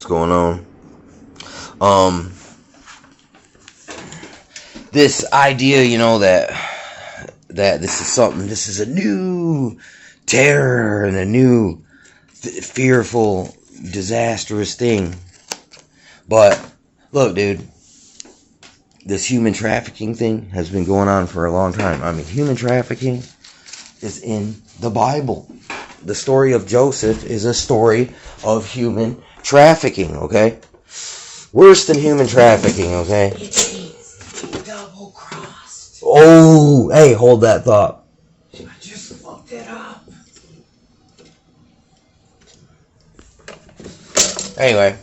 Going on. Um, this idea, that this is something. This is a new terror and a new fearful, disastrous thing. But look, dude, this human trafficking thing has been going on for a long time. I mean, human trafficking is in the Bible. The story of Joseph is a story of human trafficking. Okay. Worse than human trafficking, okay? It's double crossed. Oh, hey, hold that thought. I just looked it up. Anyway,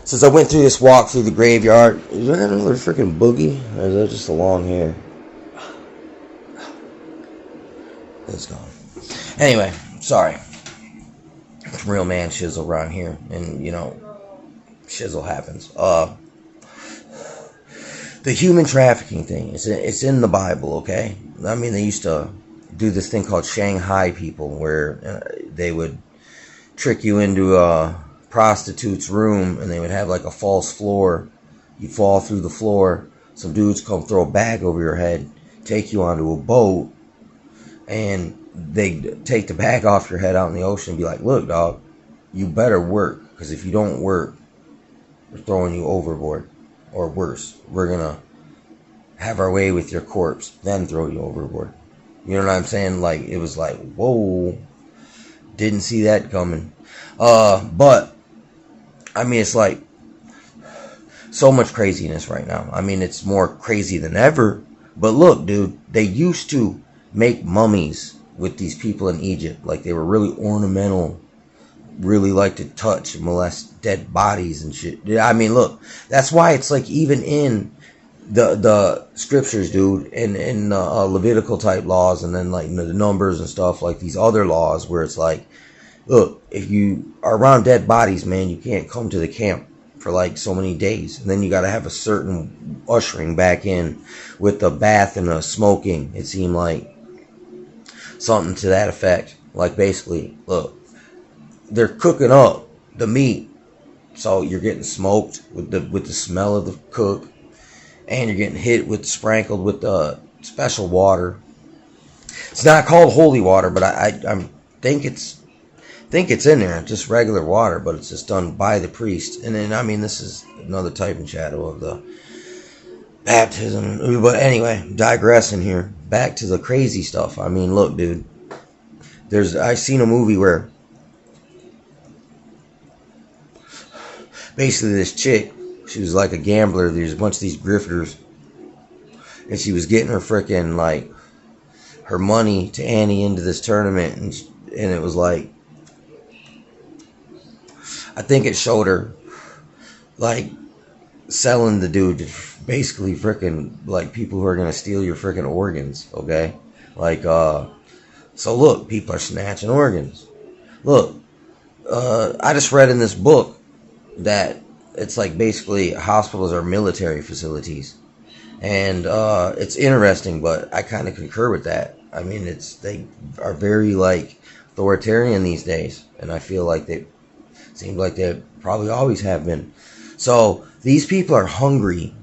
since I went through this walk through the graveyard, is that another freaking boogie? Or is that just a long hair? It's gone. Anyway, sorry. Real man shizzle around here, and shizzle happens. The human trafficking thing, it's in the Bible, okay? I mean, they used to do this thing called Shanghai people, where they would trick you into a prostitute's room, and they would have like a false floor. You fall through the floor, some dudes come throw a bag over your head, take you onto a boat, and they take the bag off your head out in the ocean and be like, look, dog, you better work, because if you don't work, we're throwing you overboard. Or worse, we're going to have our way with your corpse, then throw you overboard. You know what I'm saying? Like, it was like, whoa, didn't see that coming. But, I mean, it's like, so much craziness right now. I mean, it's more crazy than ever. But look, dude, they used to make mummies with these people in Egypt. Like, they were really ornamental, really like to touch and molest dead bodies and shit. I mean, look, that's why it's like even in the scriptures, dude, in Levitical type laws, and then like the numbers and stuff, like these other laws where it's like, look, if you are around dead bodies, man, you can't come to the camp for like so many days, and then you got to have a certain ushering back in with the bath and the smoking. It seemed like something to that effect. Like, basically, look, they're cooking up the meat, so you're getting smoked with the smell of the cook, and you're getting hit sprinkled with the special water. It's not called holy water, but I think it's in there, just regular water, but it's just done by the priest. And then, I mean, this is another type and shadow of the baptism. But anyway, digressing here, back to the crazy stuff. I mean, look, dude, I seen a movie where basically this chick, she was like a gambler. There's a bunch of these grifters, and she was getting her freaking, like, her money to ante into this tournament, and it was like, I think it showed her like selling the dude to basically freaking like people who are gonna steal your freaking organs, okay? Like, so look, people are snatching organs. Look, I just read in this book that it's like basically hospitals are military facilities, and it's interesting, but I kind of concur with that. I mean, they are very like authoritarian these days, and I feel like they seem like they probably always have been. So these people are hungry.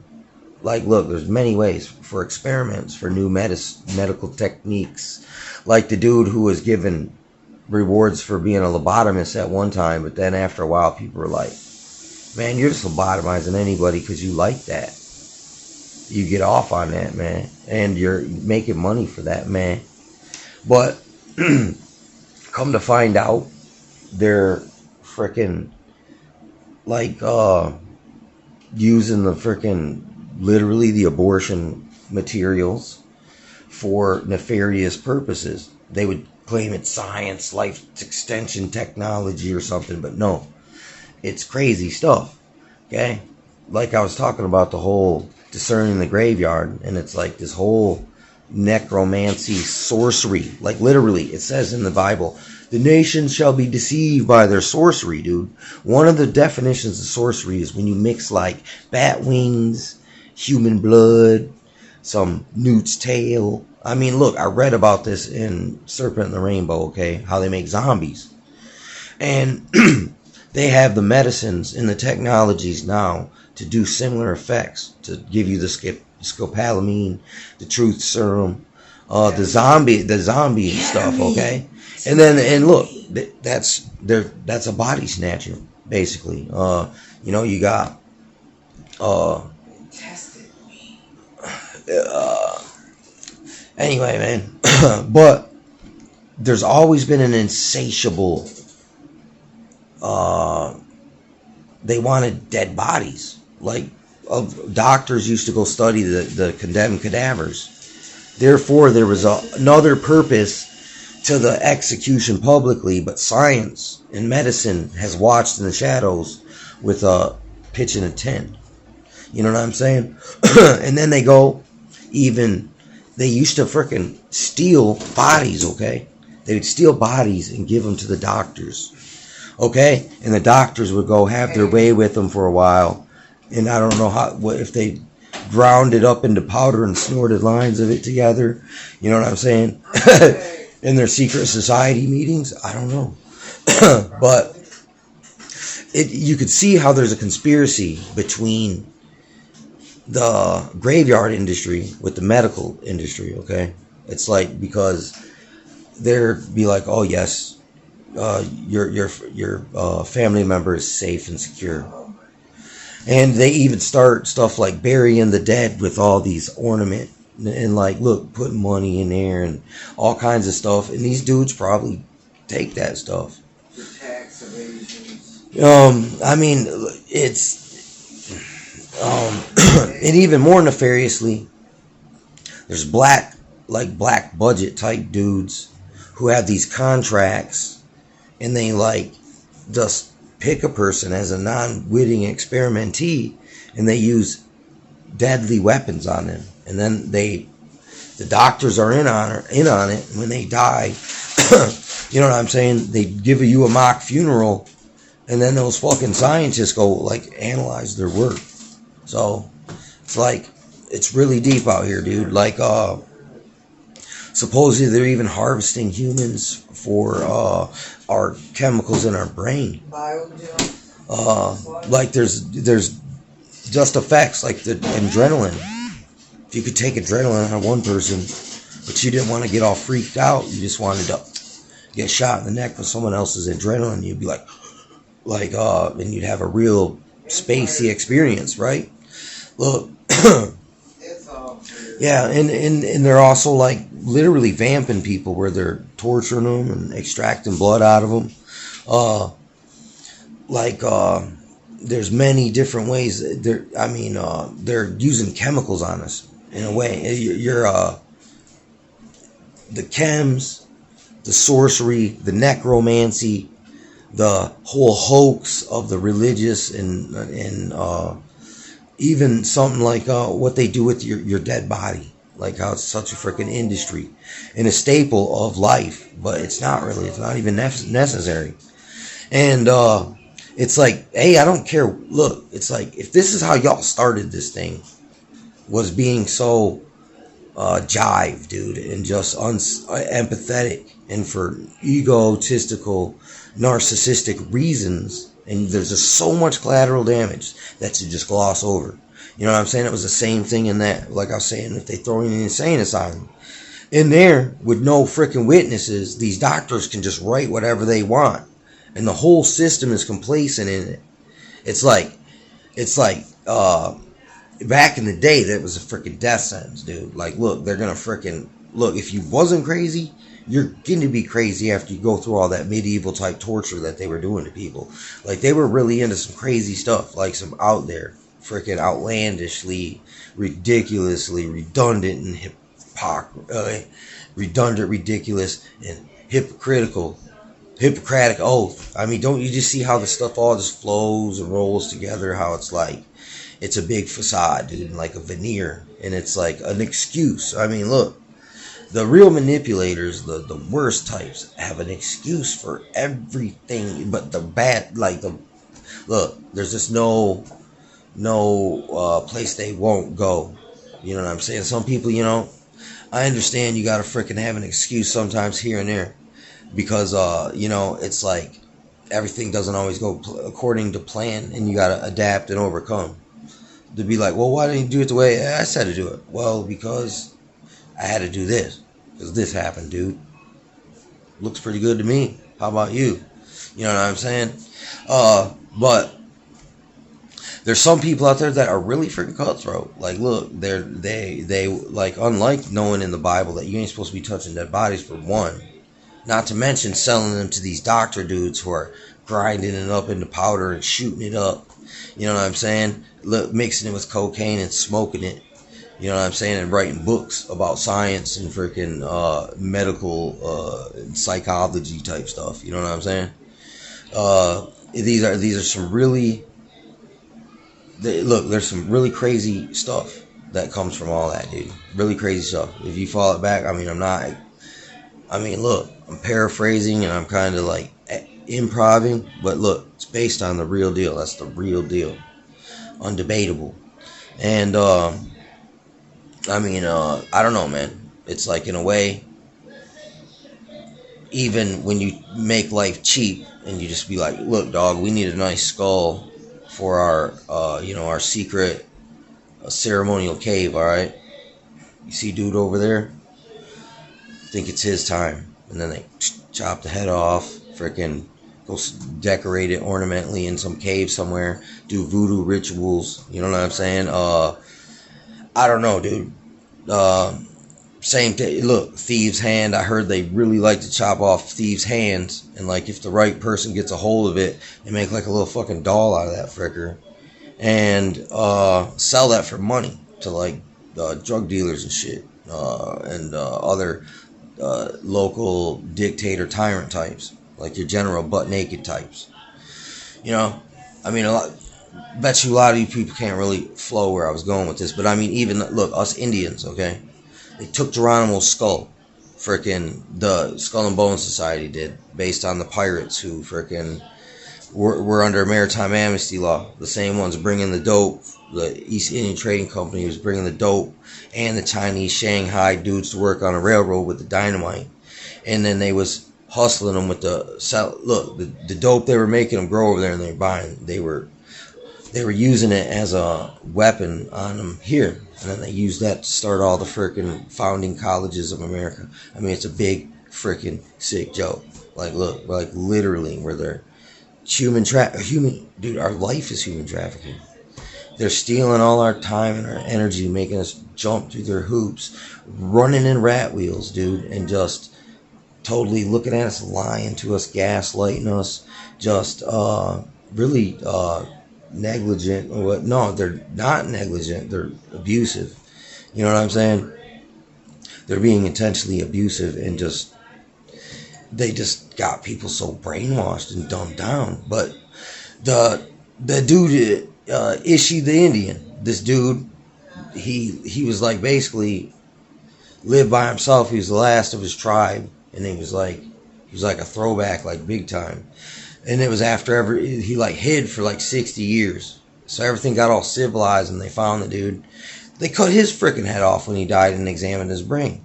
Like, look, there's many ways for experiments, for new medical techniques. Like the dude who was given rewards for being a lobotomist at one time, but then after a while people were like, man, you're just lobotomizing anybody because you like that. You get off on that, man, and you're making money for that, man. But come to find out, they're freaking like using the freaking literally the abortion materials for nefarious purposes. They would claim it's science, life extension technology or something, but no, it's crazy stuff. Okay, like I was talking about the whole discerning the graveyard, and it's like this whole necromancy, sorcery. Like, literally, it says in the Bible, the nations shall be deceived by their sorcery, dude. One of the definitions of sorcery is when you mix like bat wings, human blood, some newt's tail. I mean, look, I read about this in Serpent and the Rainbow, okay? How they make zombies. And they have the medicines and the technologies now to do similar effects, to give you the scopolamine, the truth serum, the zombie stuff, okay? And look, that's a body snatcher, basically. You got Tested me. anyway, man. But there's always been an insatiable, they wanted dead bodies. Like, doctors used to go study the condemned cadavers. Therefore, there was another purpose to the execution publicly, but science and medicine has watched in the shadows with a pitch in a tent. You know what I'm saying? And then they used to frickin' steal bodies, okay? They would steal bodies and give them to the doctors, okay? And the doctors would go have their way with them for a while. And I don't know if they ground it up into powder and snorted lines of it together. You know what I'm saying? In their secret society meetings. I don't know. But you could see how there's a conspiracy between the graveyard industry with the medical industry, okay? It's like, because they'd be like, oh yes, your family member is safe and secure. And they even start stuff like burying the dead with all these ornament and like, look, putting money in there and all kinds of stuff. And these dudes probably take that stuff. The tax evasions. I mean, it's and even more nefariously, there's black budget type dudes who have these contracts, and they like just pick a person as a non-witting experimentee, and they use deadly weapons on them, and then the doctors are in on it, and when they die, you know what I'm saying, they give you a mock funeral, and then those fucking scientists go like analyze their work. So it's like, it's really deep out here, dude. Like, supposedly they're even harvesting humans for our chemicals in our brain. Like there's just effects like the adrenaline. If you could take adrenaline on one person, but you didn't want to get all freaked out, you just wanted to get shot in the neck with someone else's adrenaline, you'd be like, and you'd have a real spacey experience, right? Look, yeah, and they're also like literally vamping people, where they're torturing them and extracting blood out of them. There's many different ways. They're using chemicals on us in a way. The chems, the sorcery, the necromancy, the whole hoax of the religious, and even something like what they do with your dead body, like how it's such a freaking industry and a staple of life, but it's not really. It's not even necessary. And it's like, hey, I don't care. Look, it's like, if this is how y'all started this thing, was being so jive, dude, and just empathetic, and for egotistical, narcissistic reasons, and there's just so much collateral damage that you just gloss over. You know what I'm saying? It was the same thing in that. Like I was saying, if they throw in an insane asylum in there with no freaking witnesses, these doctors can just write whatever they want, and the whole system is complacent in it. It's like back in the day, that was a freaking death sentence, dude. Like, look, they're gonna freaking look. If you wasn't crazy, you're going to be crazy after you go through all that medieval type torture that they were doing to people. Like, they were really into some crazy stuff, like some out there, freaking outlandishly, ridiculously redundant and ridiculous and Hippocratic oath. I mean, don't you just see how the stuff all just flows and rolls together? How it's like, it's a big facade, dude, and like a veneer, and it's like an excuse. I mean, look. The real manipulators, the worst types, have an excuse for everything, but the bad, look, there's just no place they won't go. You know what I'm saying? Some people, I understand you gotta freaking have an excuse sometimes here and there, because, it's like, everything doesn't always go according to plan, and you gotta adapt and overcome. To be like, well, why didn't you do it the way I said to do it? Well, because I had to do this. Because this happened, dude. Looks pretty good to me. How about you? You know what I'm saying? But there's some people out there that are really freaking cutthroat. Like, look, they like, unlike knowing in the Bible that you ain't supposed to be touching dead bodies, for one. Not to mention selling them to these doctor dudes who are grinding it up into powder and shooting it up. You know what I'm saying? Mixing it with cocaine and smoking it. You know what I'm saying? And writing books about science and freaking medical psychology type stuff. You know what I'm saying? These are some really look. There's some really crazy stuff that comes from all that, dude. Really crazy stuff. If you follow it back, I mean, I'm not. I mean, look, I'm paraphrasing and I'm kind of like improving, but look, it's based on the real deal. That's the real deal, undebatable. And I mean, I don't know, man. It's like, in a way, even when you make life cheap and you just be like, look, dog, we need a nice skull for our, our secret ceremonial cave. All right, you see, dude over there, think it's his time, and then they chop the head off, freaking go decorate it ornamentally in some cave somewhere, do voodoo rituals. You know what I'm saying? I don't know, dude. Same thing. Look, thieves' hand. I heard they really like to chop off thieves' hands, and like, if the right person gets a hold of it, and make like a little fucking doll out of that fricker, and sell that for money to like drug dealers and shit, and other local dictator tyrant types, like your general butt naked types. You know, I mean, bet you a lot of you people can't really flow where I was going with this, but I mean, even look, us Indians, okay? They took Geronimo's skull, freaking the Skull and Bones Society did, based on the pirates who freaking were under maritime amnesty law. The same ones bringing the dope. The East Indian Trading Company was bringing the dope, and the Chinese Shanghai dudes to work on a railroad with the dynamite, and then they was hustling them with the dope they were making them grow over there, and they were buying. They were using it as a weapon on them here, and then they used that to start all the freaking founding colleges of America. I mean, it's a big freaking sick joke. Like, look, like, literally, where they're dude, our life is human trafficking. They're stealing all our time and our energy, making us jump through their hoops, running in rat wheels, dude, and just totally looking at us, lying to us, gaslighting us, just really negligent. Or what? No, they're not negligent. They're abusive. You know what I'm saying? They're being intentionally abusive, and they just got people so brainwashed and dumbed down. But the dude, Ishi the Indian, this dude, he was like, basically lived by himself. He was the last of his tribe, and he was like a throwback, like, big time. And it was after he like hid for like 60 years. So everything got all civilized, and they found the dude. They cut his freaking head off when he died and examined his brain.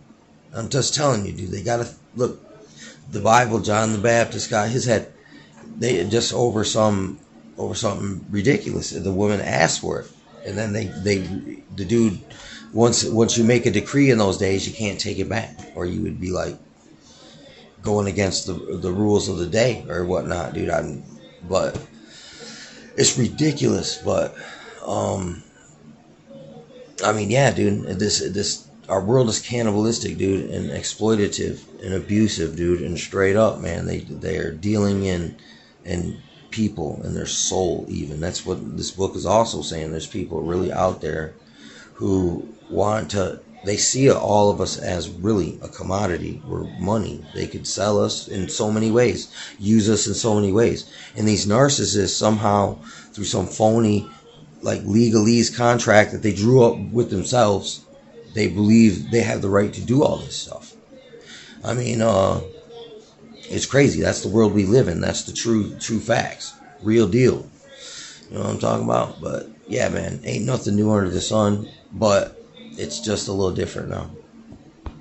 I'm just telling you, dude. They gotta look. The Bible, John the Baptist got his head. They just over something ridiculous. The woman asked for it, and then the dude, once you make a decree in those days, you can't take it back, or you would be like going against the rules of the day or whatnot, dude. But it's ridiculous. But I mean, yeah, dude. This our world is cannibalistic, dude, and exploitative and abusive, dude, and straight up, man. They are dealing in people and their soul. Even that's what this book is also saying. There's people really out there who want to. They see all of us as really a commodity. We're money. They could sell us in so many ways, use us in so many ways. And these narcissists, somehow, through some phony, like, legalese contract that they drew up with themselves, they believe they have the right to do all this stuff. I mean, it's crazy. That's the world we live in. That's the true facts. Real deal. You know what I'm talking about? But yeah, man, ain't nothing new under the sun, but it's just a little different now.